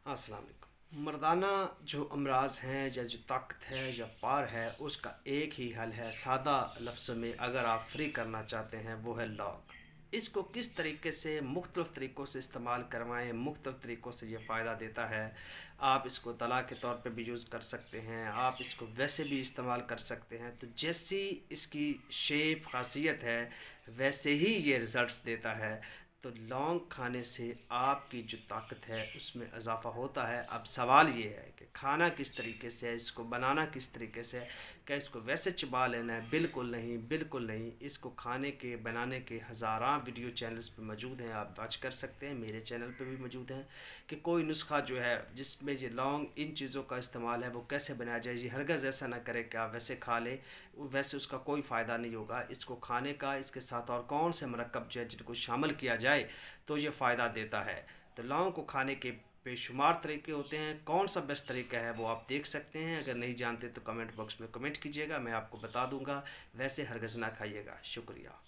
अस्सलाम वालेकुम। मर्दाना जो अमराज हैं या जो ताकत है या पार है, उसका एक ही हल है। सादा लफ्ज़ों में अगर आप फ्री करना चाहते हैं, वो है लॉन्ग। इसको किस तरीके से मुख्तलिफ़ तरीक़ों से इस्तेमाल करवाएं, मुख्तलिफ़ तरीक़ों से ये फ़ायदा देता है। आप इसको दवा के तौर पे भी यूज़ कर सकते हैं, आप इसको वैसे भी इस्तेमाल कर सकते हैं। तो जैसी इसकी शेप खासियत है, वैसे ही ये रिज़ल्ट्स देता है। तो लौंग खाने से आपकी जो ताकत है उसमें इजाफ़ा होता है। अब सवाल ये है कि खाना किस तरीके से है, इसको बनाना किस तरीके से है। क्या इसको वैसे चबा लेना है? बिल्कुल नहीं, बिल्कुल नहीं। इसको खाने के बनाने के हज़ारों वीडियो चैनल्स पे मौजूद हैं, आप वॉच कर सकते हैं। मेरे चैनल पे भी मौजूद हैं कि कोई नुस्खा जो है जिसमें ये लौंग इन चीज़ों का इस्तेमाल है वो कैसे बनाया जाए। ये हरगज़ ऐसा ना करे कि आप वैसे खा ले, वैसे उसका कोई फ़ायदा नहीं होगा। इसको खाने का इसके साथ और कौन से मरकब जो है जिनको शामिल किया जाए तो ये फ़ायदा देता है। तो लौंग को खाने के बेशुमार तरीके होते हैं, कौन सा बेस्ट तरीका है वो आप देख सकते हैं। अगर नहीं जानते तो कमेंट बॉक्स में कमेंट कीजिएगा, मैं आपको बता दूंगा। वैसे हरगज़ ना खाइएगा। शुक्रिया।